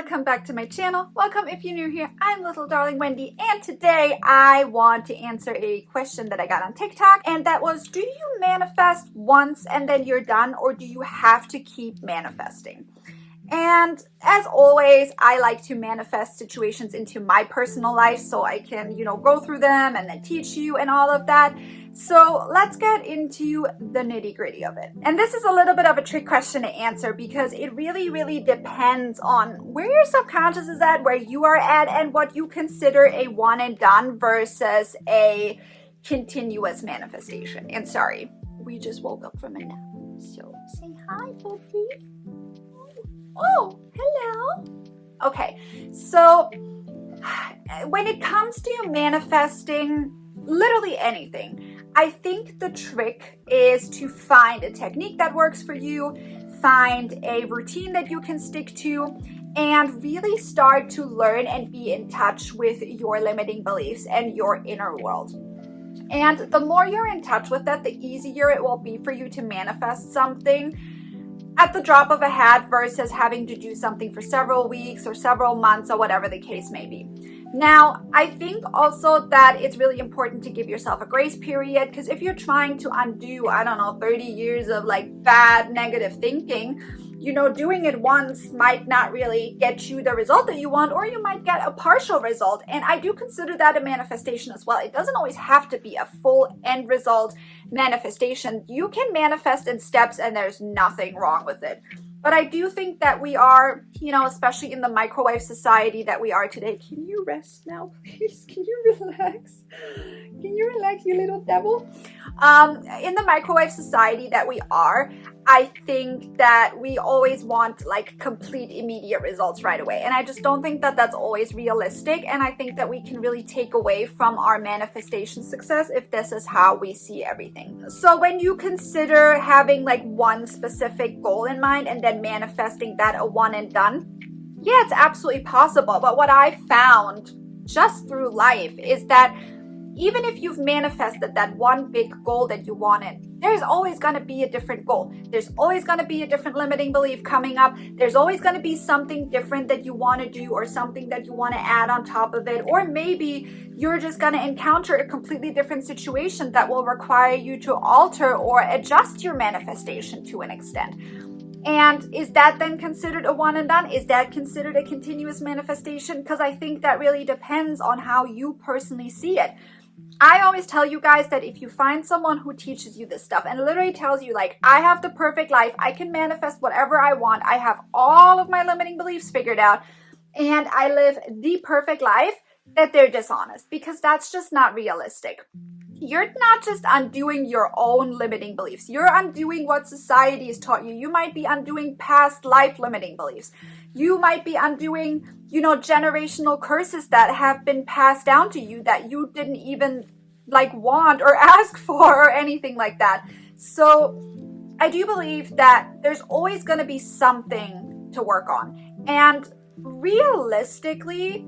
welcome back to my channel. Welcome if you're new here. I'm little darling Wendy, and today I want to answer a question that I got on TikTok, and that was, do you manifest once and then you're done, or do you have to keep manifesting? And as always, I like to manifest situations into my personal life so I can, go through them and then teach you and all of that. So let's get into the nitty-gritty of it. And this is a little bit of a trick question to answer because it really depends on where your subconscious is at, where you are at, and what you consider a one and done versus a continuous manifestation. And sorry, we just woke up from a nap. So say hi, puppy. Oh, hello. Okay, so when it comes to manifesting literally anything, I think the trick is to find a technique that works for you, find a routine that you can stick to, and really start to learn and be in touch with your limiting beliefs and your inner world. And the more you're in touch with that, the easier it will be for you to manifest something at the drop of a hat versus having to do something for several weeks or several months or whatever the case may be. Now, I think also that it's really important to give yourself a grace period, because if you're trying to undo, 30 years of bad negative thinking, doing it once might not really get you the result that you want, or you might get a partial result. And I do consider that a manifestation as well. It doesn't always have to be a full end result manifestation. You can manifest in steps and there's nothing wrong with it. But I do think that we are, especially in the microwave society that we are today. Can you rest now, please? Can you relax? Can you relax, you little devil? In the microwave society that we are, I think that we always want complete immediate results right away. And I just don't think that that's always realistic. And I think that we can really take away from our manifestation success if this is how we see everything. So when you consider having one specific goal in mind and then manifesting that a one and done, yeah, it's absolutely possible. But what I found just through life is that even if you've manifested that one big goal that you wanted, there's always going to be a different goal. There's always going to be a different limiting belief coming up. There's always going to be something different that you want to do or something that you want to add on top of it. Or maybe you're just going to encounter a completely different situation that will require you to alter or adjust your manifestation to an extent. And is that then considered a one and done? Is that considered a continuous manifestation? Because I think that really depends on how you personally see it. I always tell you guys that if you find someone who teaches you this stuff and literally tells you I have the perfect life, I can manifest whatever I want, I have all of my limiting beliefs figured out, and I live the perfect life, that they're dishonest, because that's just not realistic. You're not just undoing your own limiting beliefs. You're undoing what society has taught you. You might be undoing past life limiting beliefs. You might be undoing, generational curses that have been passed down to you that you didn't even want or ask for or anything like that. So I do believe that there's always going to be something to work on. And realistically,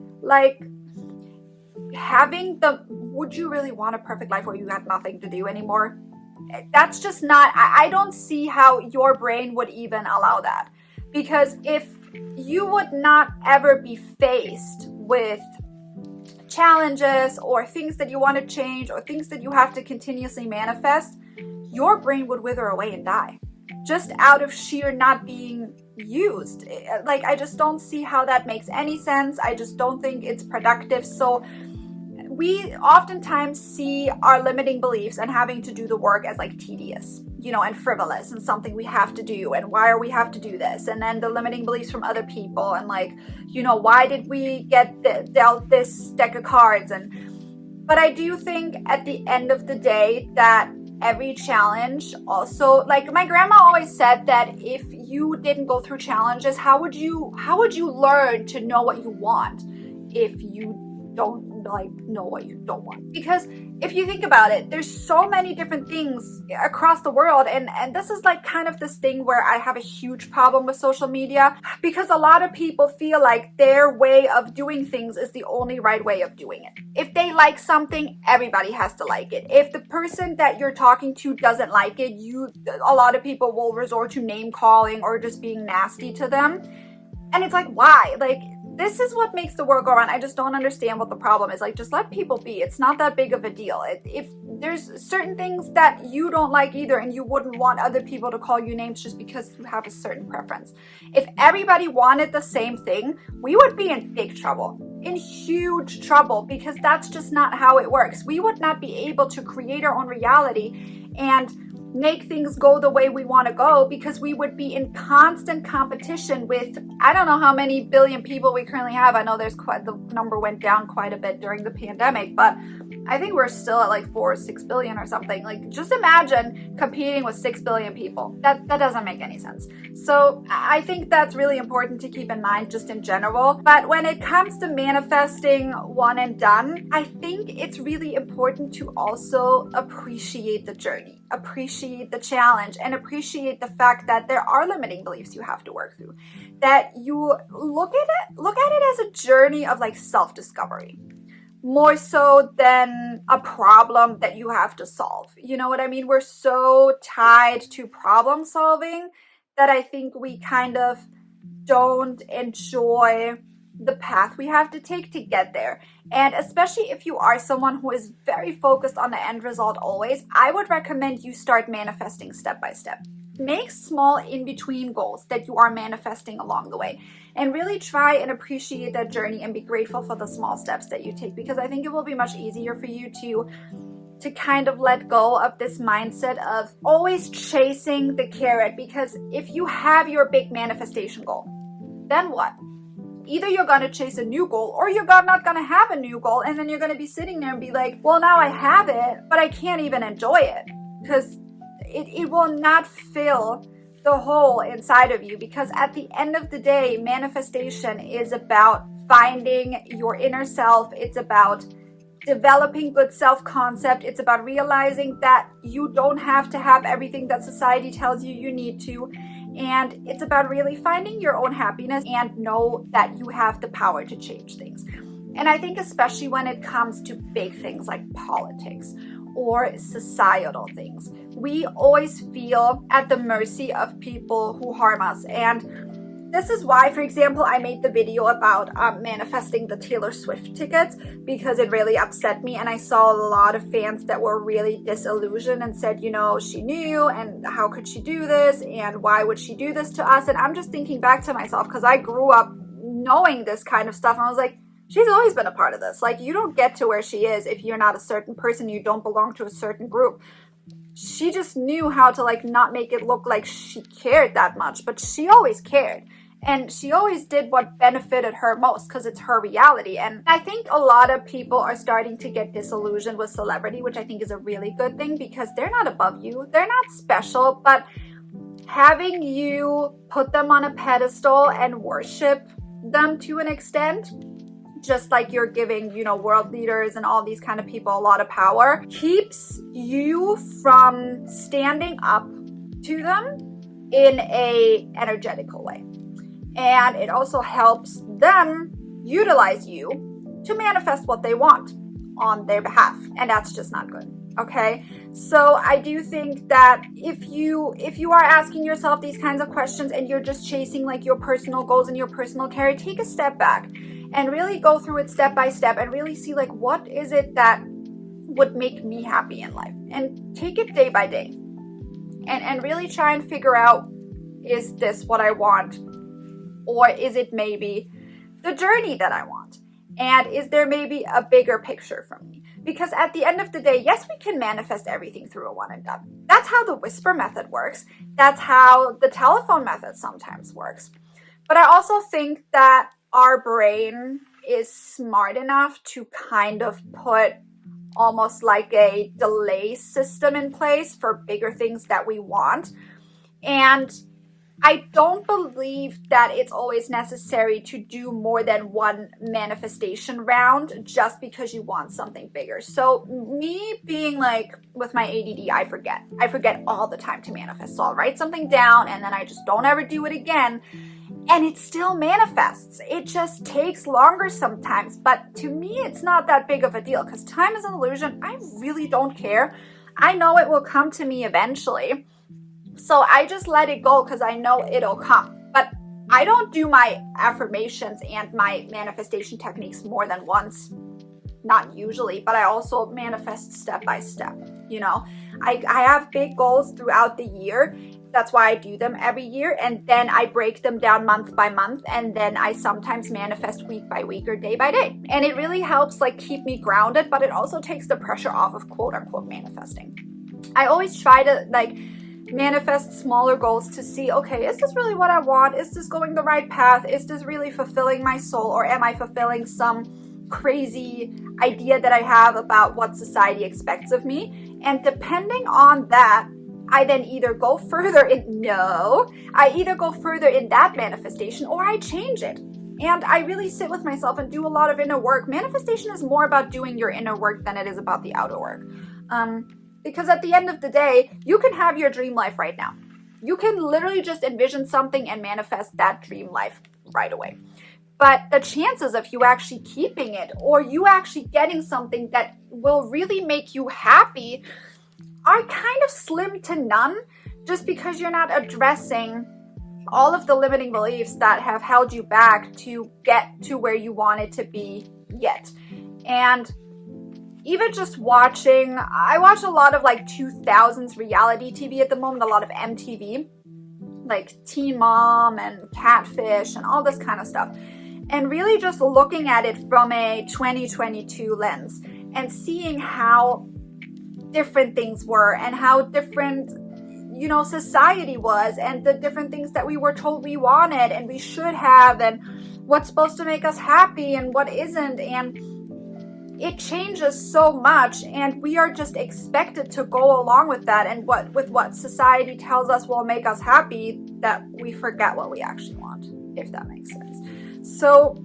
having would you really want a perfect life where you had nothing to do anymore? That's just not, I don't see how your brain would even allow that. Because if you would not ever be faced with challenges or things that you want to change or things that you have to continuously manifest, your brain would wither away and die. Just out of sheer not being used. I just don't see how that makes any sense. I just don't think it's productive. So we oftentimes see our limiting beliefs and having to do the work as tedious, and frivolous and something we have to do. And why are we have to do this? And then the limiting beliefs from other people and why did we get dealt this deck of cards? But I do think at the end of the day that every challenge also, my grandma always said that if you didn't go through challenges, how would you learn to know what you want if you don't know what you don't want? Because if you think about it, there's so many different things across the world, and this is kind of this thing where I have a huge problem with social media, because a lot of people feel like their way of doing things is the only right way of doing it. If they like something, everybody has to like it. If the person that you're talking to doesn't like it, a lot of people will resort to name calling or just being nasty to them. And it's like, why? Like, this is what makes the world go around. I just don't understand what the problem is. Like, just let people be. It's not that big of a deal. If there's certain things that you don't like either, and you wouldn't want other people to call you names just because you have a certain preference. If everybody wanted the same thing, we would be in big trouble, in huge trouble, because that's just not how it works. We would not be able to create our own reality and make things go the way we want to go, because we would be in constant competition with, I don't know how many billion people we currently have. I know the number went down quite a bit during the pandemic, but I think we're still at like 4 or 6 billion or something. Like, just imagine competing with 6 billion people. That doesn't make any sense. So I think that's really important to keep in mind just in general. But when it comes to manifesting one and done, I think it's really important to also appreciate the journey, appreciate the challenge, and appreciate the fact that there are limiting beliefs you have to work through. That you look at it as a journey of like self-discovery, more so than a problem that you have to solve. You know what I mean? We're so tied to problem solving that I think we kind of don't enjoy the path we have to take to get there. And especially if you are someone who is very focused on the end result always, I would recommend you start manifesting step by step. Make small in-between goals that you are manifesting along the way, and really try and appreciate that journey and be grateful for the small steps that you take, because I think it will be much easier for you to kind of let go of this mindset of always chasing the carrot. Because if you have your big manifestation goal, then what? Either you're going to chase a new goal, or you're not going to have a new goal, and then you're going to be sitting there and be like, well, now I have it, but I can't even enjoy it, because it will not fill the hole inside of you. Because at the end of the day, manifestation is about finding your inner self. It's about developing good self-concept. It's about realizing that you don't have to have everything that society tells you you need to. And it's about really finding your own happiness and know that you have the power to change things. And I think especially when it comes to big things like politics or societal things, we always feel at the mercy of people who harm us. And this is why, for example, I made the video about manifesting the Taylor Swift tickets, because it really upset me. And I saw a lot of fans that were really disillusioned and said, you know, she knew, and how could she do this? And why would she do this to us? And I'm just thinking back to myself, because I grew up knowing this kind of stuff. And I was like, she's always been a part of this. Like, you don't get to where she is if you're not a certain person, you don't belong to a certain group. She just knew how to like not make it look like she cared that much, but she always cared. And she always did what benefited her most, because it's her reality. And I think a lot of people are starting to get disillusioned with celebrity, which I think is a really good thing, because they're not above you. They're not special, but having you put them on a pedestal and worship them to an extent, just like you're giving, you know, world leaders and all these kind of people a lot of power, keeps you from standing up to them in a energetical way. And it also helps them utilize you to manifest what they want on their behalf. And that's just not good. Okay, so I do think that if you are asking yourself these kinds of questions and you're just chasing like your personal goals and your personal career, take a step back and really go through it step by step and really see like, what is it that would make me happy in life, and take it day by day and really try and figure out, is this what I want, or is it maybe the journey that I want, and is there maybe a bigger picture for me? Because at the end of the day, yes, we can manifest everything through a one and done. That's how the whisper method works. That's how the telephone method sometimes works. But I also think that our brain is smart enough to kind of put almost like a delay system in place for bigger things that we want. And I don't believe that it's always necessary to do more than one manifestation round just because you want something bigger. So me being like, with my ADD, I forget all the time to manifest. So I'll write something down and then I just don't ever do it again. And it still manifests. It just takes longer sometimes. But to me, it's not that big of a deal, because time is an illusion. I really don't care. I know it will come to me eventually. So I just let it go because I know it'll come. But I don't do my affirmations and my manifestation techniques more than once. Not usually, but I also manifest step by step. I have big goals throughout the year. That's why I do them every year, and then I break them down month by month, and then I sometimes manifest week by week or day by day. And it really helps keep me grounded, but it also takes the pressure off of quote unquote manifesting. I always try to manifest smaller goals to see, okay, is this really what I want? Is this going the right path? Is this really fulfilling my soul, or am I fulfilling some crazy idea that I have about what society expects of me? And depending on that, I then either go further in that manifestation, or I change it. And I really sit with myself and do a lot of inner work. Manifestation is more about doing your inner work than it is about the outer work. Because at the end of the day, you can have your dream life right now. You can literally just envision something and manifest that dream life right away. But the chances of you actually keeping it, or you actually getting something that will really make you happy, are kind of slim to none, just because you're not addressing all of the limiting beliefs that have held you back to get to where you wanted to be yet. And even just I watch a lot of 2000s reality TV at the moment, a lot of MTV, like Teen Mom and Catfish and all this kind of stuff. And really just looking at it from a 2022 lens and seeing how different things were and how different society was, and the different things that we were told we wanted and we should have, and what's supposed to make us happy and what isn't. And it changes so much, and we are just expected to go along with that and what society tells us will make us happy, that we forget what we actually want, if that makes sense. So,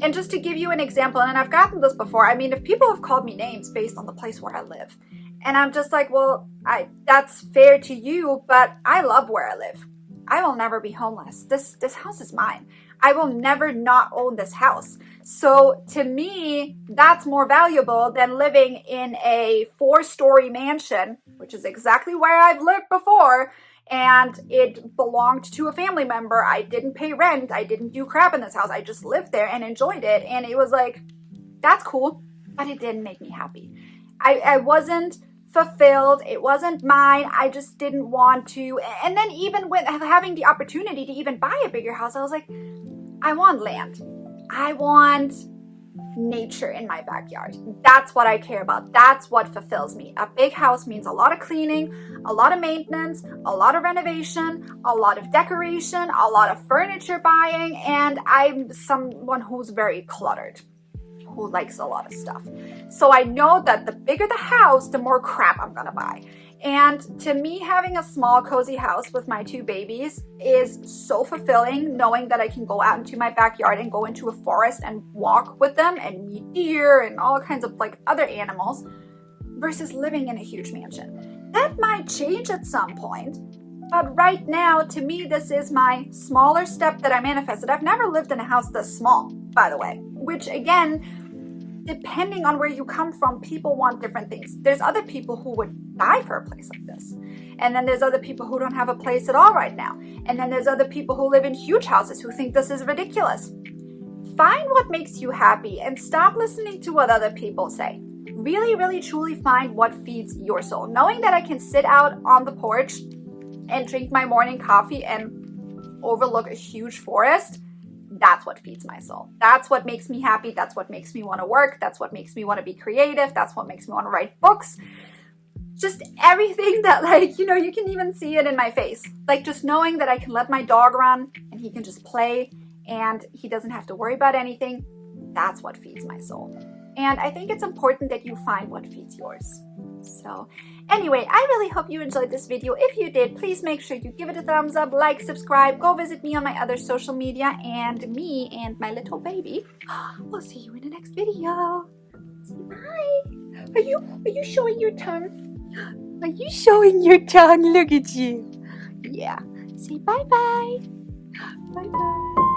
and just to give you an example, and I've gotten this before, if people have called me names based on the place where I live, and I'm just well, that's fair to you, but I love where I live. I will never be homeless. This house is mine. I will never not own this house. So to me, that's more valuable than living in a 4-story mansion, which is exactly where I've lived before, and it belonged to a family member. I didn't pay rent. I didn't do crap in this house. I just lived there and enjoyed it. And it was that's cool, but it didn't make me happy. I wasn't fulfilled. It wasn't mine. I just didn't want to. And then even with having the opportunity to even buy a bigger house, I was I want land. I want nature in my backyard. That's what I care about. That's what fulfills me. A big house means a lot of cleaning, a lot of maintenance, a lot of renovation, a lot of decoration, a lot of furniture buying, and I'm someone who's very cluttered, who likes a lot of stuff. So I know that the bigger the house, the more crap I'm gonna buy. And to me, having a small, cozy house with my 2 babies is so fulfilling, knowing that I can go out into my backyard and go into a forest and walk with them and meet deer and all kinds of other animals, versus living in a huge mansion. That might change at some point, but right now, to me, this is my smaller step that I manifested. I've never lived in a house this small, by the way, which again, depending on where you come from, people want different things. There's other people who would die for a place like this. And then there's other people who don't have a place at all right now. And then there's other people who live in huge houses who think this is ridiculous. Find what makes you happy and stop listening to what other people say. Really, really, truly find what feeds your soul. Knowing that I can sit out on the porch and drink my morning coffee and overlook a huge forest, that's what feeds my soul. That's what makes me happy. That's what makes me want to work. That's what makes me want to be creative. That's what makes me want to write books. Just everything that you can even see it in my face. Just knowing that I can let my dog run and he can just play and he doesn't have to worry about anything. That's what feeds my soul. And I think it's important that you find what feeds yours. So anyway, I really hope you enjoyed this video. If you did, please make sure you give it a thumbs up, like, subscribe, go visit me on my other social media, and me and my little baby. We'll see you in the next video. Say bye. Are you showing your tongue? Are you showing your tongue? Look at you. Yeah. Say bye-bye. Bye-bye.